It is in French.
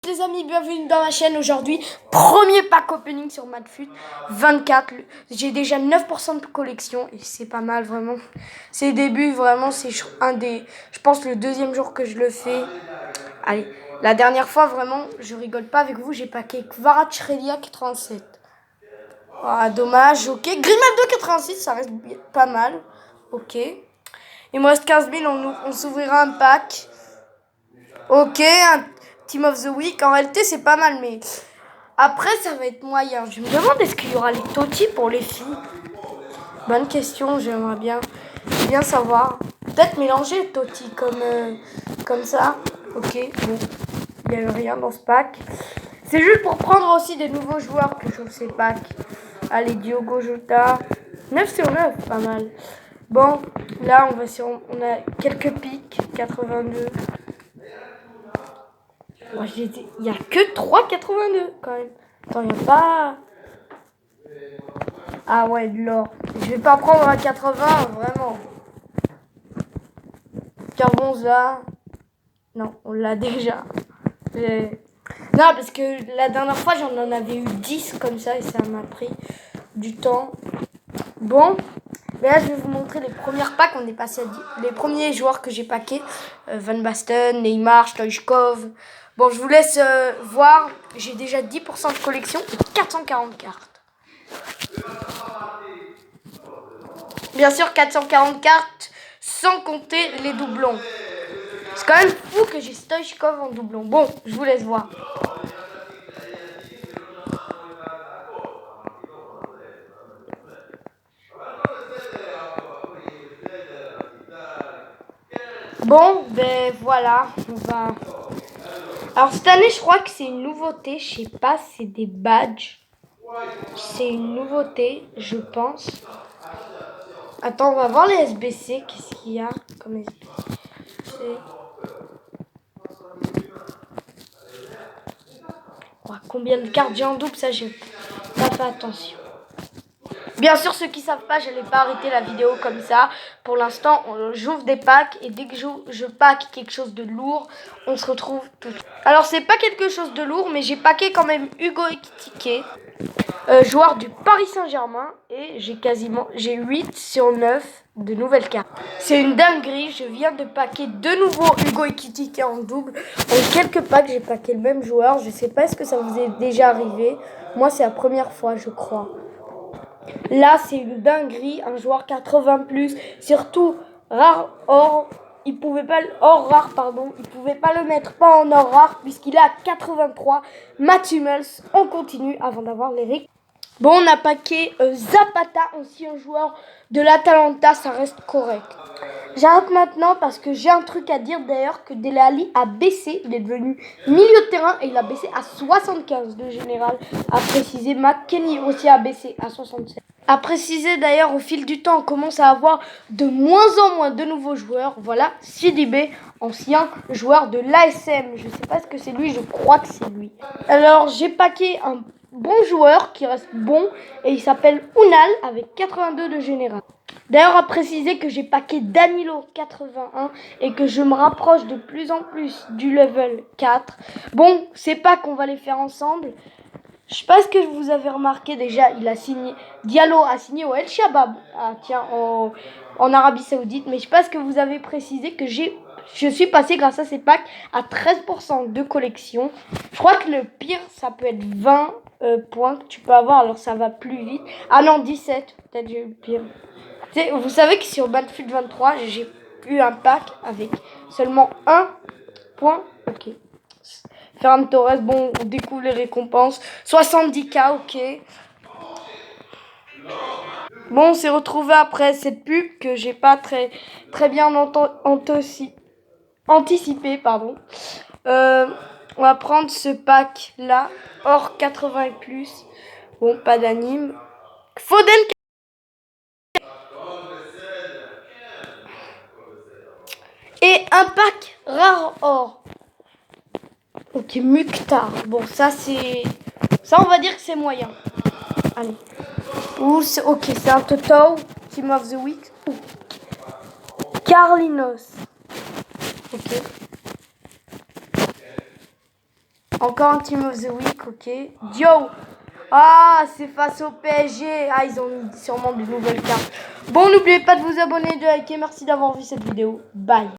les amis, bienvenue dans ma chaîne. Aujourd'hui, premier pack opening sur Madfut 24. J'ai déjà 9% de collection et c'est pas mal vraiment. C'est le début, vraiment, c'est je pense le deuxième jour que je le fais. Allez, la dernière fois, vraiment, je rigole pas avec vous, j'ai packé Kvaratskhelia 87. Ah, dommage, ok. Grimaldo 86, ça reste pas mal. Ok. Il me reste 15 000, on s'ouvrira un pack. Ok, un Team of the Week. En réalité, c'est pas mal, mais après, ça va être moyen. Je me demande, est-ce qu'il y aura les Totti pour les filles? Bonne question, j'aimerais bien savoir. Peut-être mélanger Totti comme ça. Ok, bon, il n'y a rien dans ce pack. C'est juste pour prendre aussi des nouveaux joueurs que j'ouvre ces packs. Allez, Diogo Jota. 9 sur 9, pas mal. Bon, là, on a quelques pics. 82. Ouais, il n'y a que 3,82 quand même. Attends, il n'y a pas... Ah ouais, de l'or. Je vais pas prendre un 80, vraiment. Carbonza. Non, on l'a déjà. Non, parce que la dernière fois, j'en avais eu 10 comme ça et ça m'a pris du temps. Bon, mais là, je vais vous montrer les premières packs. On est passé à les premiers joueurs que j'ai packés. Van Basten, Neymar, Stoichkov. Bon, je vous laisse voir. J'ai déjà 10% de collection et 440 cartes. Bien sûr, 440 cartes sans compter les doublons. C'est quand même fou que j'ai Stoichkov en doublon. Bon, je vous laisse voir. Bon, ben voilà, on va... Alors cette année, je crois que c'est une nouveauté. Je sais pas, c'est des badges. C'est une nouveauté, je pense. Attends, on va voir les SBC. Qu'est-ce qu'il y a comme SBC? Oh, combien de cartes j'ai en double? Ça, j'ai pas fait attention. Bien sûr, ceux qui savent pas, je n'allais pas arrêter la vidéo comme ça. Pour l'instant, j'ouvre des packs et dès que je pack quelque chose de lourd, on se retrouve tout de suite. Alors, c'est pas quelque chose de lourd, mais j'ai packé quand même Hugo Ekitike, joueur du Paris Saint-Germain, et j'ai 8 sur 9 de nouvelles cartes. C'est une dinguerie, je viens de packer de nouveau Hugo Ekitike en double. En quelques packs, j'ai packé le même joueur. Je sais pas, est-ce que ça vous est déjà arrivé? Moi, c'est la première fois, je crois. Là, c'est une dinguerie, un joueur 80+, surtout rare or, il pouvait pas le mettre pas en or rare puisqu'il est à 83. Matt Hummels, on continue avant d'avoir l'Eric. Bon, on a packé Zapata, ancien joueur de l'Atalanta, ça reste correct. J'arrête maintenant parce que j'ai un truc à dire d'ailleurs que Dele Alli a baissé, il est devenu milieu de terrain et il a baissé à 75 de général, a précisé. McKennie aussi a baissé à 67. A précisé d'ailleurs au fil du temps, on commence à avoir de moins en moins de nouveaux joueurs. Voilà, Sidibé, ancien joueur de l'ASM, je sais pas ce que c'est lui, je crois que c'est lui. Alors j'ai packé un bon joueur qui reste bon et il s'appelle Unal avec 82 de général. D'ailleurs, à préciser que j'ai packé Danilo 81 et que je me rapproche de plus en plus du level 4. Bon, c'est pas qu'on va les faire ensemble. Je sais pas ce que vous avez remarqué déjà, Diallo a signé au El Shabab, en Arabie Saoudite, mais je sais pas ce que vous avez précisé que je suis passé grâce à ces packs à 13% de collection. Je crois que le pire, ça peut être 20 points que tu peux avoir, alors ça va plus vite. Ah non, 17, peut-être j'ai eu le pire. Vous savez que sur Battlefield 23, j'ai eu un pack avec seulement 1 point. Ok. Ferran Torres, bon, on découvre les récompenses. 70K, ok. Bon, on s'est retrouvé après cette pub que j'ai pas très bien anticipé, pardon. On va prendre ce pack là, hors 80 et plus. Bon, pas d'anime. Foden. Et un pack rare or. Ok, Mukhtar. Bon, ça c'est... Ça, on va dire que c'est moyen. Allez. Ok, c'est un Toto. Team of the Week. Carlinos. Ok. Encore un Team of the Week, ok. Yo. Ah, c'est face au PSG. Ah, ils ont mis sûrement de nouvelles cartes. Bon, n'oubliez pas de vous abonner, de liker. Merci d'avoir vu cette vidéo. Bye.